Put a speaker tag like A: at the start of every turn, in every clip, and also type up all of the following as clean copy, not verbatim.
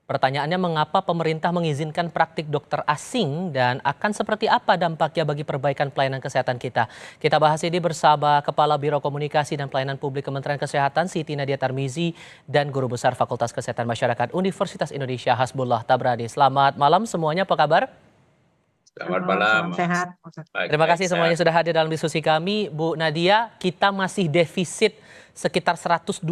A: Pertanyaannya, mengapa pemerintah mengizinkan praktik dokter asing dan akan seperti apa dampaknya bagi perbaikan pelayanan kesehatan kita? Kita bahas ini bersama Kepala Biro Komunikasi dan Pelayanan Publik Kementerian Kesehatan Siti Nadia Tarmizi dan Guru Besar Fakultas Kesehatan Masyarakat Universitas Indonesia Hasbullah Tabrani. Selamat malam semuanya, apa kabar?
B: Selamat malam.
C: Salam sehat.
A: Terima kasih semuanya sudah hadir dalam diskusi kami. Bu Nadia, kita masih defisit sekitar 120.000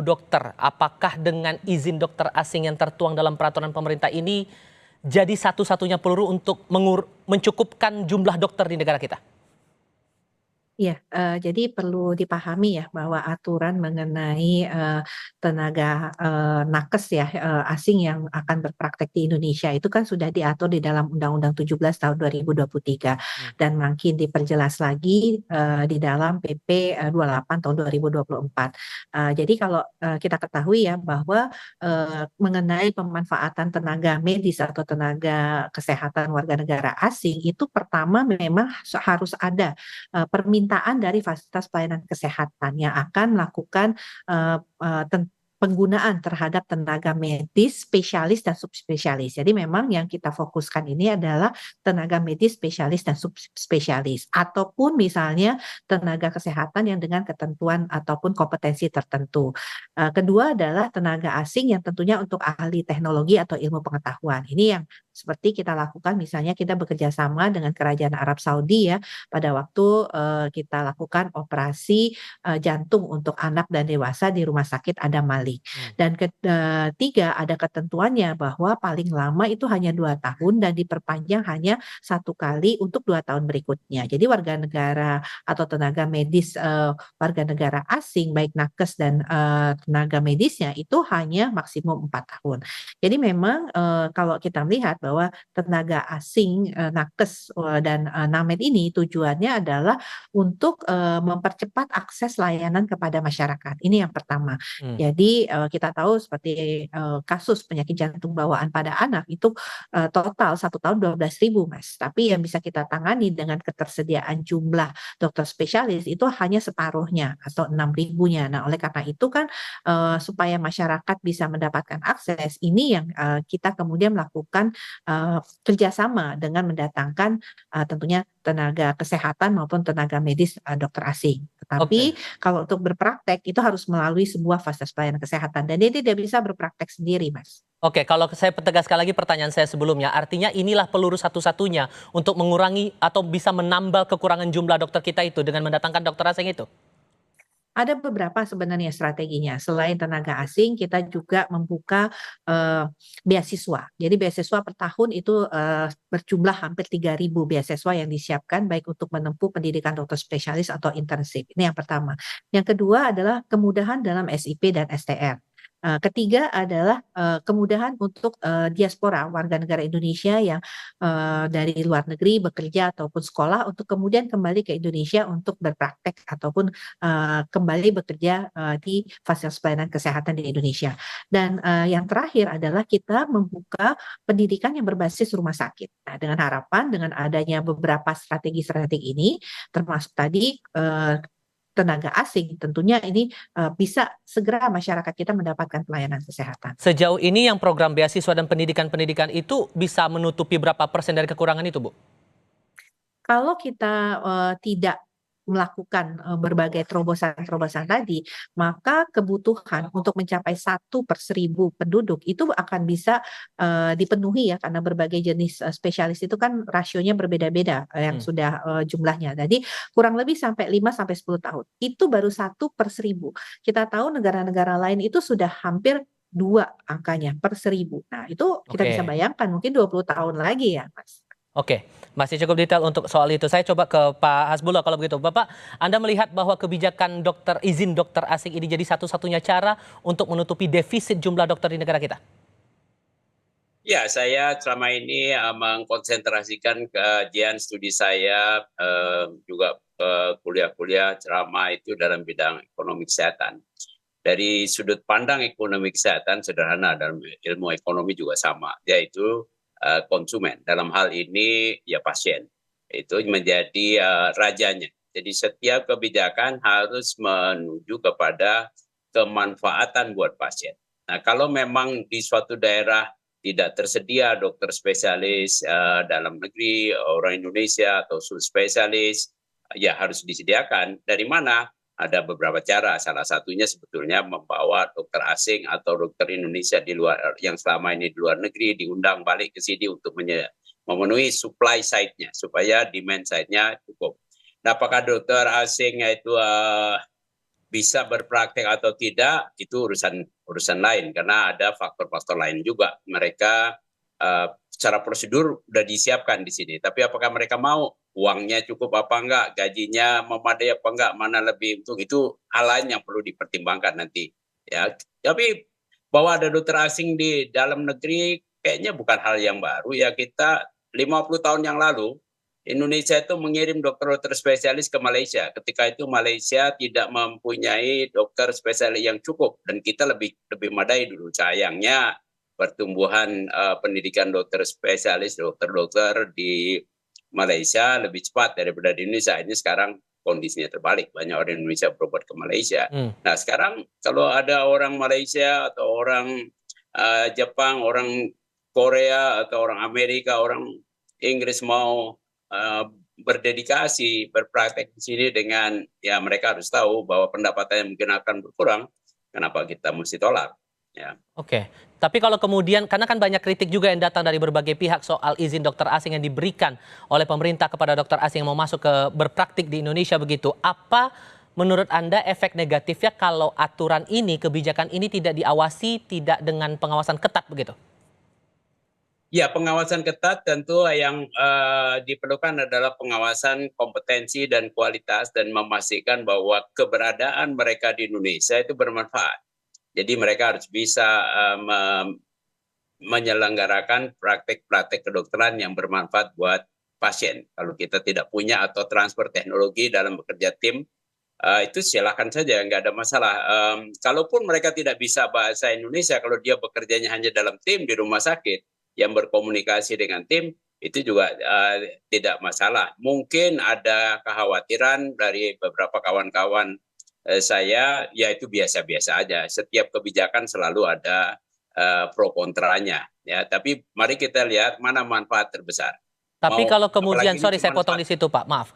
A: dokter. Apakah dengan izin dokter asing yang tertuang dalam peraturan pemerintah ini jadi satu-satunya peluru untuk mencukupkan jumlah dokter di negara kita?
C: Iya, jadi perlu dipahami ya bahwa aturan mengenai, tenaga, nakes ya, asing yang akan berpraktek di Indonesia itu kan sudah diatur di dalam Undang-Undang 17 tahun 2023 dan makin diperjelas lagi, di dalam PP, 28 tahun 2024. Jadi kalau, kita ketahui ya bahwa, mengenai pemanfaatan tenaga medis atau tenaga kesehatan warga negara asing itu pertama memang harus ada permintaan dari fasilitas pelayanan kesehatan yang akan melakukan eee eee, penggunaan terhadap tenaga medis spesialis dan subspesialis. Jadi memang yang kita fokuskan ini adalah tenaga medis spesialis dan subspesialis ataupun misalnya tenaga kesehatan yang dengan ketentuan ataupun kompetensi tertentu. Kedua adalah tenaga asing yang tentunya untuk ahli teknologi atau ilmu pengetahuan. Ini yang seperti kita lakukan misalnya kita bekerja sama dengan Kerajaan Arab Saudi ya pada waktu, kita lakukan operasi, jantung untuk anak dan dewasa di Rumah Sakit Adam Malik. Dan ketiga ada ketentuannya bahwa paling lama itu hanya 2 tahun dan diperpanjang hanya 1 kali untuk 2 tahun berikutnya. Jadi warga negara atau tenaga medis, warga negara asing baik nakes dan, tenaga medisnya itu hanya maksimum 4 tahun. Jadi memang, kalau kita melihat bahwa tenaga asing, nakes, dan, NAMED ini tujuannya adalah untuk, mempercepat akses layanan kepada masyarakat. Ini yang pertama.
A: Hmm.
C: Jadi, kita tahu seperti, kasus penyakit jantung bawaan pada anak itu, total 1 tahun 12.000 Mas, tapi yang bisa kita tangani dengan ketersediaan jumlah dokter spesialis itu hanya separuhnya atau 6.000-nya. Nah, oleh karena itu kan, supaya masyarakat bisa mendapatkan akses, ini yang, kita kemudian melakukan, kerjasama dengan mendatangkan, tentunya tenaga kesehatan maupun tenaga medis, dokter asing.
A: Oke.
C: Tetapi kalau untuk berpraktek itu harus melalui sebuah fasilitas pelayanan kesehatan dan dia tidak bisa berpraktek sendiri, Mas.
A: Oke, kalau saya tegaskan lagi pertanyaan saya sebelumnya, artinya inilah peluru satu-satunya untuk mengurangi atau bisa menambal kekurangan jumlah dokter kita itu dengan mendatangkan dokter asing itu?
C: Ada beberapa sebenarnya strateginya. Selain tenaga asing, kita juga membuka, beasiswa. Jadi beasiswa per tahun itu, berjumlah hampir 3.000 beasiswa yang disiapkan baik untuk menempuh pendidikan dokter spesialis atau internship. Ini yang pertama. Yang kedua adalah kemudahan dalam SIP dan STR. Ketiga adalah, kemudahan untuk, diaspora warga negara Indonesia yang, dari luar negeri bekerja ataupun sekolah untuk kemudian kembali ke Indonesia untuk berpraktek ataupun kembali bekerja, di fasilitas pelayanan kesehatan di Indonesia. Dan, yang terakhir adalah kita membuka pendidikan yang berbasis rumah sakit. Nah, dengan harapan dengan adanya beberapa strategi-strategi ini, termasuk tadi, tenaga asing, tentunya ini, bisa segera masyarakat kita mendapatkan pelayanan kesehatan.
A: Sejauh ini yang program beasiswa dan pendidikan-pendidikan itu bisa menutupi berapa persen dari kekurangan itu, Bu?
C: Kalau kita, tidak melakukan, berbagai terobosan-terobosan tadi, maka kebutuhan untuk mencapai 1/1000 penduduk itu akan bisa, dipenuhi ya karena berbagai jenis, spesialis itu kan rasionya berbeda-beda, yang
A: Hmm.
C: sudah, jumlahnya. Jadi kurang lebih sampai 5 sampai 10 tahun. Itu baru 1/1000. Kita tahu negara-negara lain itu sudah hampir 2 angkanya per 1.000. Nah itu kita bisa
A: Oke.
C: bayangkan mungkin 20 tahun lagi ya, Mas.
A: Oke, masih cukup detail untuk soal itu. Saya coba ke Pak Hasbullah kalau begitu. Bapak, Anda melihat bahwa kebijakan izin dokter asing ini jadi satu-satunya cara untuk menutupi defisit jumlah dokter di negara kita?
B: Ya, saya selama ini mengkonsentrasikan kajian studi saya juga kuliah-kuliah ceramah itu dalam bidang ekonomi kesehatan. Dari sudut pandang ekonomi kesehatan sederhana, dalam ilmu ekonomi juga sama, yaitu konsumen. Dalam hal ini ya pasien. Itu menjadi rajanya. Jadi setiap kebijakan harus menuju kepada kemanfaatan buat pasien. Nah, kalau memang di suatu daerah tidak tersedia dokter spesialis dalam negeri, orang Indonesia atau subspesialis, ya harus disediakan. Dari mana? Ada beberapa cara. Salah satunya sebetulnya membawa dokter asing atau dokter Indonesia di luar yang selama ini di luar negeri diundang balik ke sini untuk memenuhi supply side-nya supaya demand side-nya cukup. Nah, apakah dokter asing itu bisa berpraktek atau tidak itu urusan lain karena ada faktor-faktor lain juga. Mereka secara prosedur sudah disiapkan di sini. Tapi apakah mereka mau, uangnya cukup apa enggak, gajinya memadai apa enggak, mana lebih untung, itu hal lain yang perlu dipertimbangkan nanti. Ya, tapi bahwa ada dokter asing di dalam negeri kayaknya bukan hal yang baru ya. Kita 50 tahun yang lalu Indonesia itu mengirim dokter-dokter spesialis ke Malaysia. Ketika itu Malaysia tidak mempunyai dokter spesialis yang cukup dan kita lebih madai dulu. Sayangnya pertumbuhan pendidikan dokter spesialis, dokter-dokter di Malaysia lebih cepat daripada di Indonesia. Ini sekarang kondisinya terbalik. Banyak orang Indonesia berobat ke Malaysia. Nah, sekarang kalau ada orang Malaysia atau orang Jepang, orang Korea atau orang Amerika, orang Inggris mau berdedikasi, berpraktek di sini dengan, ya mereka harus tahu bahwa pendapatannya mungkin akan berkurang, kenapa kita mesti tolak? Ya.
A: Oke, tapi kalau kemudian, karena kan banyak kritik juga yang datang dari berbagai pihak soal izin dokter asing yang diberikan oleh pemerintah kepada dokter asing yang mau masuk ke berpraktik di Indonesia begitu, apa menurut Anda efek negatifnya kalau aturan ini, kebijakan ini tidak diawasi, tidak dengan pengawasan ketat begitu?
B: Ya, pengawasan ketat tentu yang diperlukan adalah pengawasan kompetensi dan kualitas dan memastikan bahwa keberadaan mereka di Indonesia itu bermanfaat. Jadi mereka harus bisa menyelenggarakan praktek-praktek kedokteran yang bermanfaat buat pasien. Kalau kita tidak punya atau transfer teknologi dalam bekerja tim, itu silakan saja, nggak ada masalah. Kalaupun mereka tidak bisa bahasa Indonesia, kalau dia bekerjanya hanya dalam tim di rumah sakit, yang berkomunikasi dengan tim, itu juga tidak masalah. Mungkin ada kekhawatiran dari beberapa kawan-kawan saya, ya itu biasa-biasa aja. Setiap kebijakan selalu ada pro kontranya. Ya, tapi mari kita lihat mana manfaat terbesar.
A: Tapi kalau kemudian, sorry saya potong di situ Pak, maaf.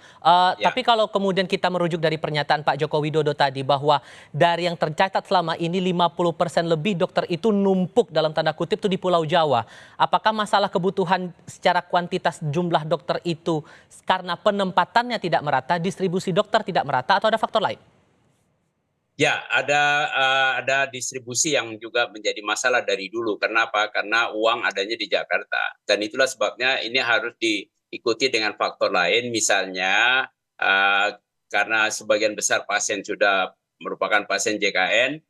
B: Ya.
A: Tapi kalau kemudian kita merujuk dari pernyataan Pak Joko Widodo tadi bahwa dari yang tercatat selama ini 50% lebih dokter itu numpuk dalam tanda kutip itu di Pulau Jawa. Apakah masalah kebutuhan secara kuantitas jumlah dokter itu karena penempatannya tidak merata, distribusi dokter tidak merata atau ada faktor lain?
B: Ya, ada distribusi yang juga menjadi masalah dari dulu. Kenapa? Karena uang adanya di Jakarta. Dan itulah sebabnya ini harus diikuti dengan faktor lain. Misalnya, karena sebagian besar pasien sudah merupakan pasien JKN,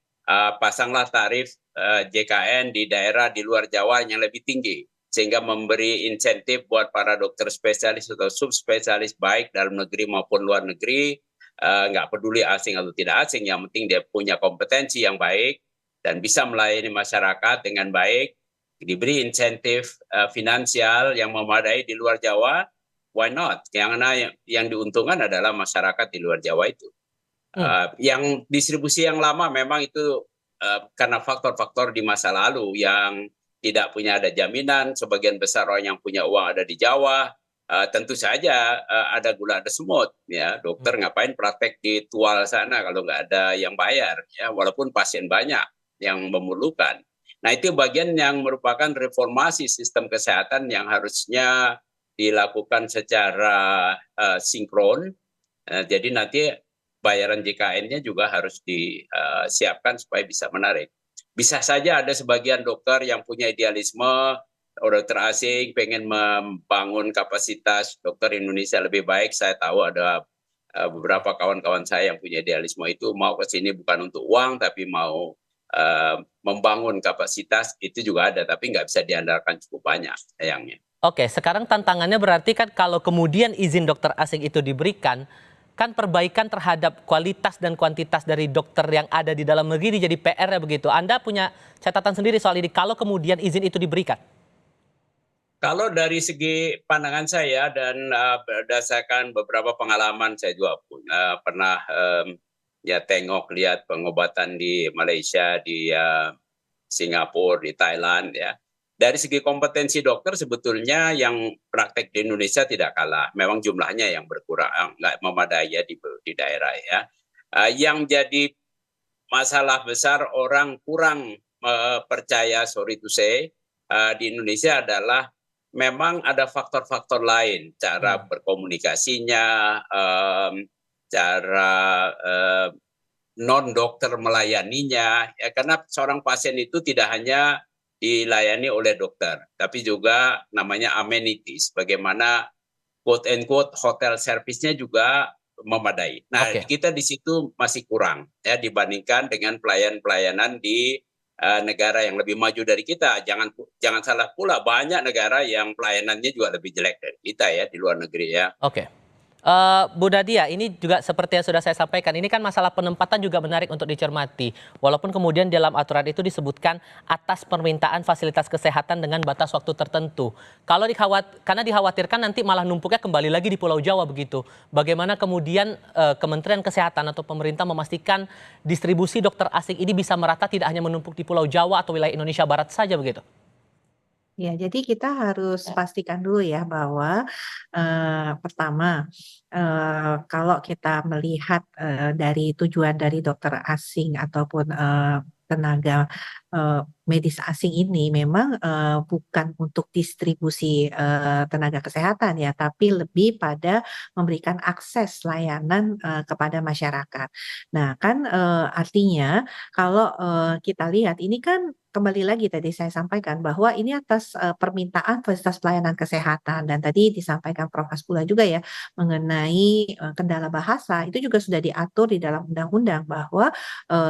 B: pasanglah tarif JKN di daerah di luar Jawa yang lebih tinggi. Sehingga memberi insentif buat para dokter spesialis atau subspesialis baik dalam negeri maupun luar negeri, nggak peduli asing atau tidak asing, yang penting dia punya kompetensi yang baik dan bisa melayani masyarakat dengan baik, diberi insentif finansial yang memadai di luar Jawa, why not? Karena yang diuntungkan adalah masyarakat di luar Jawa itu. Yang distribusi yang lama memang itu karena faktor-faktor di masa lalu yang tidak punya ada jaminan, sebagian besar orang yang punya uang ada di Jawa. Tentu saja ada gula ada semut, ya dokter ngapain praktek di Tual sana kalau nggak ada yang bayar, ya walaupun pasien banyak yang memerlukan. Nah itu bagian yang merupakan reformasi sistem kesehatan yang harusnya dilakukan secara sinkron. Jadi nanti bayaran JKN-nya juga harus disiapkan supaya bisa menarik. Bisa saja ada sebagian dokter yang punya idealisme, dokter asing pengen membangun kapasitas dokter Indonesia lebih baik. Saya tahu ada beberapa kawan-kawan saya yang punya idealisme itu, mau ke sini bukan untuk uang tapi mau membangun kapasitas, itu juga ada, tapi nggak bisa diandalkan cukup banyak sayangnya.
A: Oke, sekarang tantangannya berarti kan kalau kemudian izin dokter asing itu diberikan, kan perbaikan terhadap kualitas dan kuantitas dari dokter yang ada di dalam negeri jadi PR-nya begitu. Anda punya catatan sendiri soal ini kalau kemudian izin itu diberikan?
B: Kalau dari segi pandangan saya dan berdasarkan beberapa pengalaman, saya juga pernah ya tengok lihat pengobatan di Malaysia, di Singapura, di Thailand ya. Dari segi kompetensi dokter sebetulnya yang praktek di Indonesia tidak kalah. Memang jumlahnya yang berkurang, nggak memadai ya di daerah ya. Yang jadi masalah besar orang kurang percaya, sorry to say, di Indonesia adalah memang ada faktor-faktor lain, cara berkomunikasinya, cara non-dokter melayaninya, ya, karena seorang pasien itu tidak hanya dilayani oleh dokter, tapi juga namanya amenities, bagaimana quote and quote hotel service-nya juga memadai. Nah, kita di situ masih kurang ya dibandingkan dengan pelayanan di negara yang lebih maju dari kita. Jangan salah pula, banyak negara yang pelayanannya juga lebih jelek dari kita ya di luar negeri ya.
A: Bu Nadia, ini juga seperti yang sudah saya sampaikan, ini kan masalah penempatan juga menarik untuk dicermati. Walaupun kemudian dalam aturan itu disebutkan atas permintaan fasilitas kesehatan dengan batas waktu tertentu. Karena dikhawatirkan nanti malah numpuknya kembali lagi di Pulau Jawa begitu. Bagaimana kemudian Kementerian Kesehatan atau pemerintah memastikan distribusi dokter asing ini bisa merata tidak hanya menumpuk di Pulau Jawa atau wilayah Indonesia Barat saja begitu?
C: Ya, jadi kita harus pastikan dulu ya bahwa pertama, kalau kita melihat dari tujuan dari dokter asing ataupun tenaga medis asing ini memang bukan untuk distribusi tenaga kesehatan ya, tapi lebih pada memberikan akses layanan kepada masyarakat. Nah, kan artinya kalau kita lihat ini kan kembali lagi tadi saya sampaikan bahwa ini atas permintaan fasilitas pelayanan kesehatan dan tadi disampaikan Prof. Hasbullah juga ya mengenai kendala bahasa itu juga sudah diatur di dalam undang-undang bahwa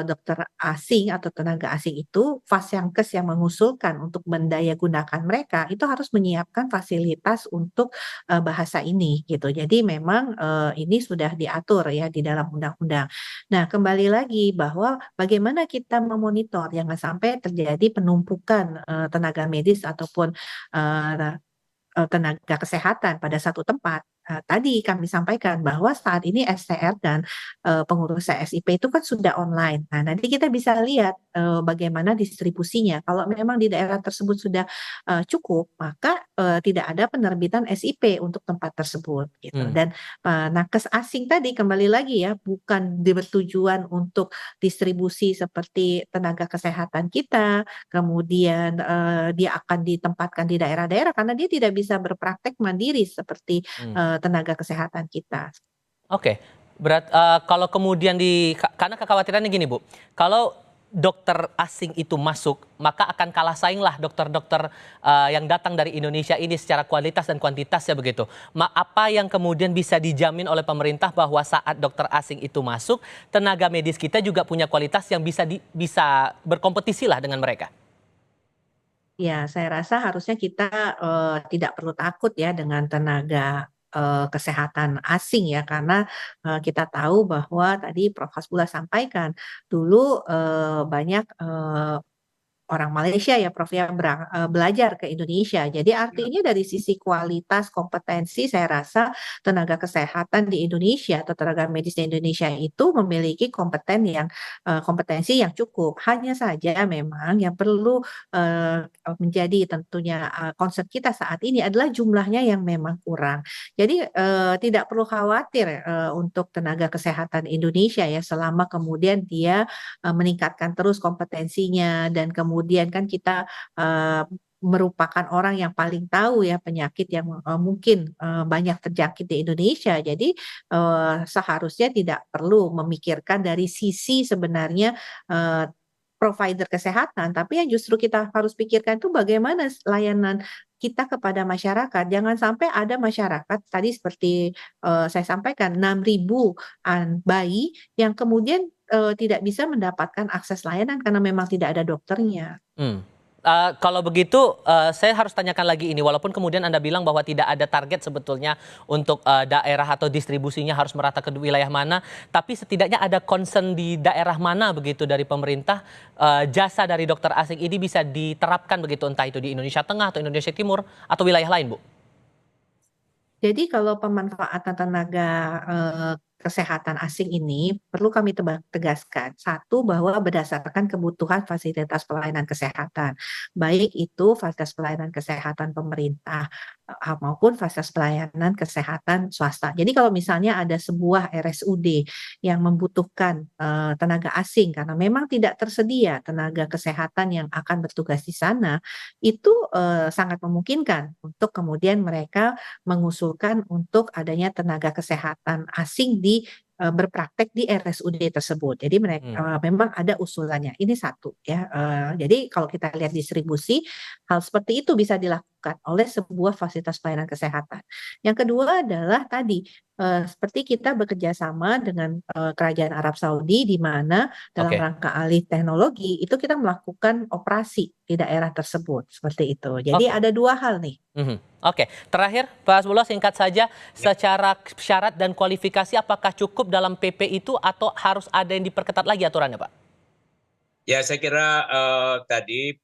C: dokter asing atau tenaga asing itu Fasyankes yang mengusulkan untuk mendayagunakan mereka itu harus menyiapkan fasilitas untuk bahasa ini gitu. Jadi memang ini sudah diatur ya di dalam undang-undang. Nah, kembali lagi bahwa bagaimana kita memonitor jangan sampai terjadi penumpukan tenaga medis ataupun tenaga kesehatan pada satu tempat. Tadi kami sampaikan bahwa saat ini STR dan pengurus CSIP itu kan sudah online. Nah, nanti kita bisa lihat bagaimana distribusinya. Kalau memang di daerah tersebut sudah cukup, maka tidak ada penerbitan SIP untuk tempat tersebut gitu. Dan nakes asing tadi kembali lagi ya bukan bertujuan untuk distribusi seperti tenaga kesehatan kita, kemudian dia akan ditempatkan di daerah-daerah karena dia tidak bisa berpraktek mandiri seperti tenaga kesehatan kita.
A: Kalau kemudian karena kekhawatirannya gini Bu, kalau dokter asing itu masuk, maka akan kalah saing lah dokter-dokter yang datang dari Indonesia ini secara kualitas dan kuantitas ya begitu. Apa yang kemudian bisa dijamin oleh pemerintah bahwa saat dokter asing itu masuk, tenaga medis kita juga punya kualitas yang bisa berkompetisi lah dengan mereka?
C: Ya, saya rasa harusnya kita tidak perlu takut ya dengan tenaga kesehatan asing ya, karena kita tahu bahwa tadi Prof. Hasbullah sampaikan dulu banyak orang Malaysia ya Prof ya belajar ke Indonesia. Jadi artinya dari sisi kualitas kompetensi saya rasa tenaga kesehatan di Indonesia atau tenaga medis di Indonesia itu memiliki kompetensi yang cukup. Hanya saja memang yang perlu menjadi tentunya concern kita saat ini adalah jumlahnya yang memang kurang. Jadi tidak perlu khawatir untuk tenaga kesehatan Indonesia ya selama kemudian dia meningkatkan terus kompetensinya dan kemudian kan kita merupakan orang yang paling tahu ya penyakit yang mungkin banyak terjangkit di Indonesia. Jadi seharusnya tidak perlu memikirkan dari sisi sebenarnya provider kesehatan, tapi yang justru kita harus pikirkan itu bagaimana layanan kita kepada masyarakat. Jangan sampai ada masyarakat tadi seperti saya sampaikan 6.000 bayi yang kemudian tidak bisa mendapatkan akses layanan karena memang tidak ada dokternya.
A: Kalau begitu saya harus tanyakan lagi ini, walaupun kemudian Anda bilang bahwa tidak ada target sebetulnya untuk daerah atau distribusinya harus merata ke wilayah mana, tapi setidaknya ada concern di daerah mana begitu dari pemerintah jasa dari dokter asing ini bisa diterapkan begitu, entah itu di Indonesia Tengah atau Indonesia Timur atau wilayah lain Bu?
C: Jadi kalau pemanfaatan tenaga kesehatan asing ini perlu kami tegaskan. Satu, bahwa berdasarkan kebutuhan fasilitas pelayanan kesehatan, baik itu fasilitas pelayanan kesehatan pemerintah maupun fasilitas pelayanan kesehatan swasta. Jadi kalau misalnya ada sebuah RSUD yang membutuhkan tenaga asing karena memang tidak tersedia tenaga kesehatan yang akan bertugas di sana, itu sangat memungkinkan untuk kemudian mereka mengusulkan untuk adanya tenaga kesehatan asing berpraktek di RSUD tersebut. Jadi mereka memang ada usulannya. Ini satu ya. Jadi kalau kita lihat distribusi, hal seperti itu bisa dilakukan oleh sebuah fasilitas pelayanan kesehatan. Yang kedua adalah tadi seperti kita bekerja sama dengan Kerajaan Arab Saudi, di mana dalam
A: Oke.
C: rangka alih teknologi itu kita melakukan operasi di daerah tersebut seperti itu. Jadi
A: Oke.
C: ada dua hal nih.
A: Oke, terakhir Pak Hasbullah, singkat saja, secara syarat dan kualifikasi apakah cukup dalam PP itu atau harus ada yang diperketat lagi aturannya, Pak?
B: Ya, saya kira tadi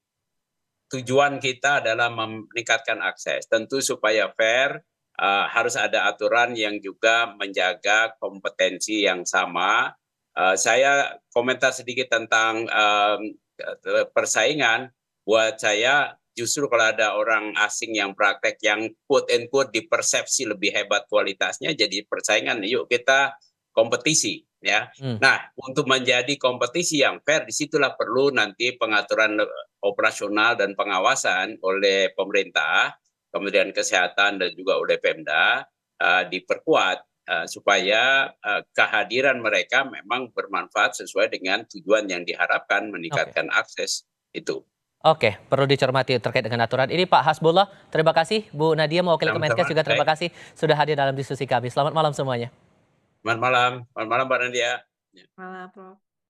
B: tujuan kita adalah meningkatkan akses. Tentu supaya fair, harus ada aturan yang juga menjaga kompetensi yang sama. Saya komentar sedikit tentang persaingan. Buat saya, justru kalau ada orang asing yang praktek yang quote and quote dipersepsi lebih hebat kualitasnya, jadi persaingan. Yuk kita kompetisi, ya. Nah, untuk menjadi kompetisi yang fair, disitulah perlu nanti pengaturan operasional dan pengawasan oleh pemerintah, Kementerian Kesehatan dan juga oleh Pemda diperkuat supaya kehadiran mereka memang bermanfaat sesuai dengan tujuan yang diharapkan, meningkatkan akses itu.
A: Oke, perlu dicermati terkait dengan aturan ini, Pak Hasbullah. Terima kasih, Bu Nadia mewakili Kemenkes juga terima kasih sudah hadir dalam diskusi kami. Selamat malam semuanya.
B: Selamat malam Mbak Nadia.
C: Malam, Prof.